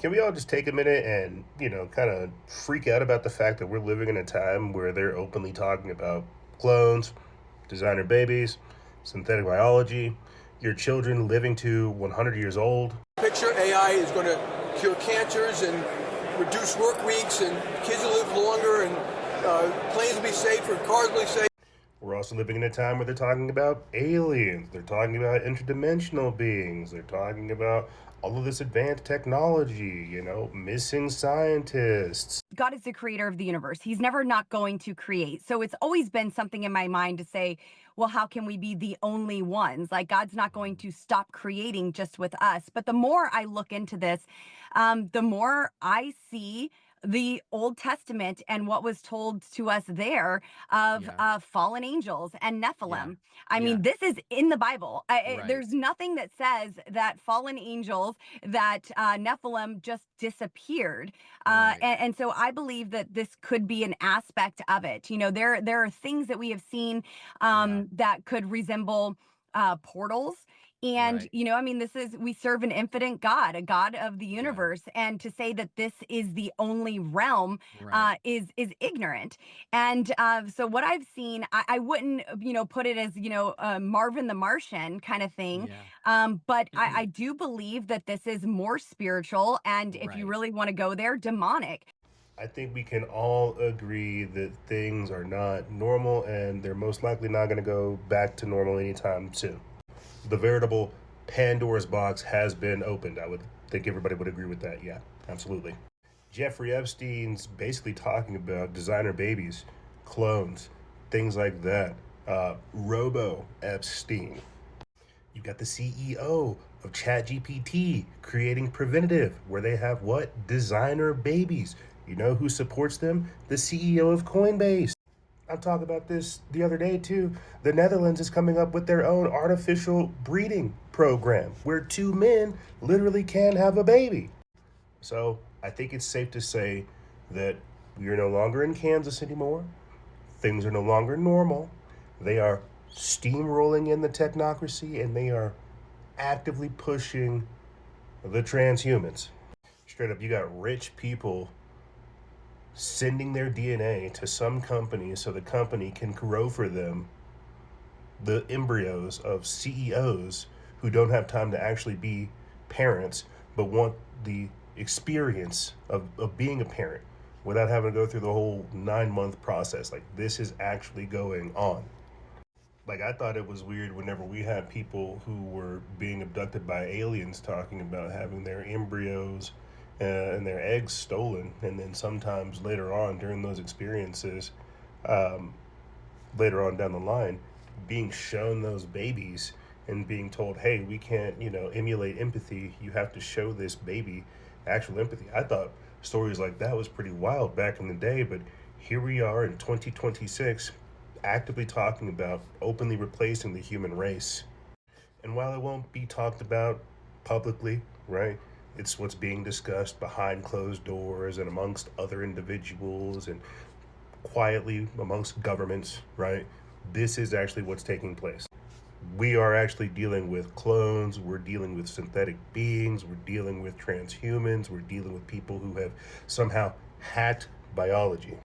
Can we all just take a minute and, kind of freak out about the fact that we're living in a time where they're openly talking about clones, designer babies, synthetic biology, your children living to 100 years old? Picture AI is going to cure cancers and reduce work weeks, and kids will live longer, and planes will be safer, cars will be safer. We're also living in a time where they're talking about aliens, they're talking about interdimensional beings, they're talking about all of this advanced technology, missing scientists. God is the creator of the universe. He's never not going to create. So it's always been something in my mind to say, well, how can we be the only ones? Like, God's not going to stop creating just with us. But the more I look into this, the more I see the Old Testament and what was told to us there of Yeah. fallen angels and Yeah. Nephilim. I Yeah. mean, this is in the Bible. Right. There's nothing that says that fallen angels, that Nephilim just disappeared. Right. And so I believe that this could be an aspect of it. There are things that we have seen Yeah. that could resemble portals. And, Right. I mean, we serve an infinite God, a God of the Yeah. universe. And to say that this is the only realm Right. is ignorant. And so what I've seen, I wouldn't, put it as, Marvin the Martian kind of thing. Yeah. But I do believe that this is more spiritual. And if you Right. really want to go there, demonic. I think we can all agree that things are not normal and they're most likely not going to go back to normal anytime soon. The veritable Pandora's box has been opened. I would think everybody would agree with that. Yeah, absolutely. Jeffrey Epstein's basically talking about designer babies, clones, things like that. Robo Epstein. You got the CEO of ChatGPT creating preventative, where they have what? Designer babies. You know who supports them? The CEO of Coinbase. I'm talking about this the other day too. The Netherlands is coming up with their own artificial breeding program where two men literally can have a baby. So I think it's safe to say that we are no longer in Kansas anymore. Things are no longer normal. They are steamrolling in the technocracy and they are actively pushing the transhumans. Straight up, you got rich people sending their DNA to some company so the company can grow for them the embryos of CEOs who don't have time to actually be parents but want the experience of being a parent without having to go through the whole 9-month process. Like, this is actually going on. Like, I thought it was weird whenever we had people who were being abducted by aliens talking about having their embryos and their eggs stolen, and then sometimes later on during those experiences, um, later on down the line, being shown those babies and being told, hey, we can't, emulate empathy. You have to show this baby actual empathy. I thought stories like that was pretty wild back in the day, but here we are in 2026 actively talking about openly replacing the human race. And while it won't be talked about publicly, right, it's what's being discussed behind closed doors and amongst other individuals and quietly amongst governments, right? This is actually what's taking place. We are actually dealing with clones, we're dealing with synthetic beings, we're dealing with transhumans, we're dealing with people who have somehow hacked biology.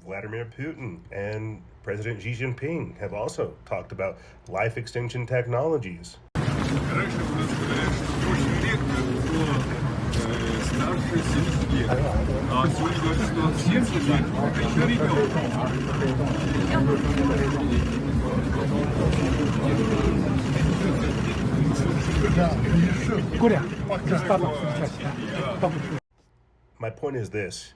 Vladimir Putin and President Xi Jinping have also talked about life extension technologies. Раньше у нас говорят, что очень редко кто старше 70 лет. А сегодня говорят, что от 70 лет это еще My point is this.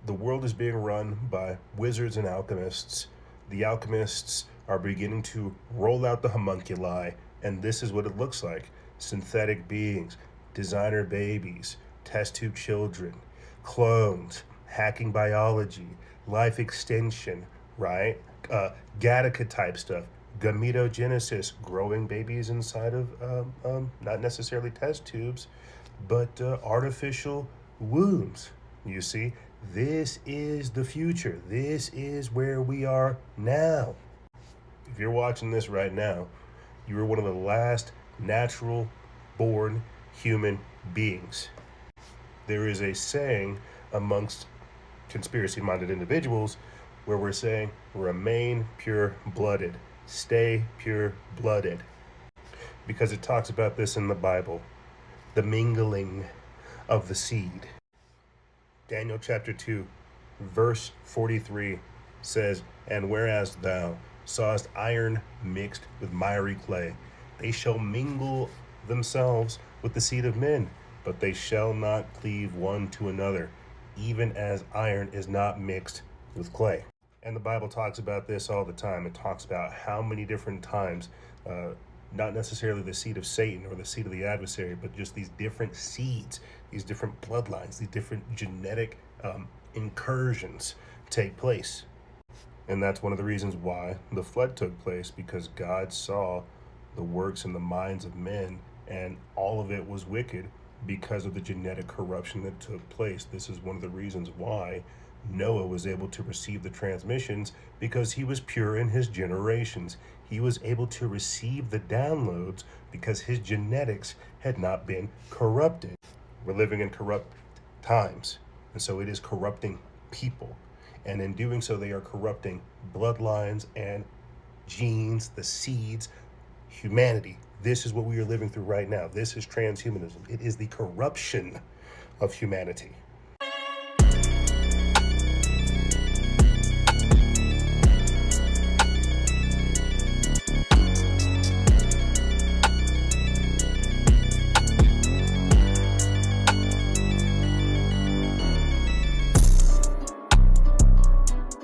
The world is being run by wizards and alchemists. The alchemists are beginning to roll out the homunculi, and this is what it looks like. Synthetic beings, designer babies, test tube children, clones, hacking biology, life extension, right? Gattaca type stuff, gametogenesis, growing babies inside of not necessarily test tubes, but artificial wombs. You see, this is the future. This is where we are now. If you're watching this right now, you are one of the last natural born human beings. There is a saying amongst conspiracy-minded individuals where we're saying, remain pure-blooded, stay pure-blooded, because it talks about this in the Bible, the mingling of the seed. Daniel chapter 2, verse 43 says, and whereas thou sawest iron mixed with miry clay, they shall mingle themselves with the seed of men, but they shall not cleave one to another, even as iron is not mixed with clay. And the Bible talks about this all the time. It talks about how many different times, not necessarily the seed of Satan or the seed of the adversary, but just these different seeds, these different bloodlines, these different genetic incursions take place. And that's one of the reasons why the flood took place, because God saw the works and the minds of men, and all of it was wicked because of the genetic corruption that took place. This is one of the reasons why Noah was able to receive the transmissions, because he was pure in his generations. He was able to receive the downloads because his genetics had not been corrupted. We're living in corrupt times, and so it is corrupting people. And in doing so, they are corrupting bloodlines and genes, the seeds, humanity. This is what we are living through right now. This is transhumanism. It is the corruption of humanity.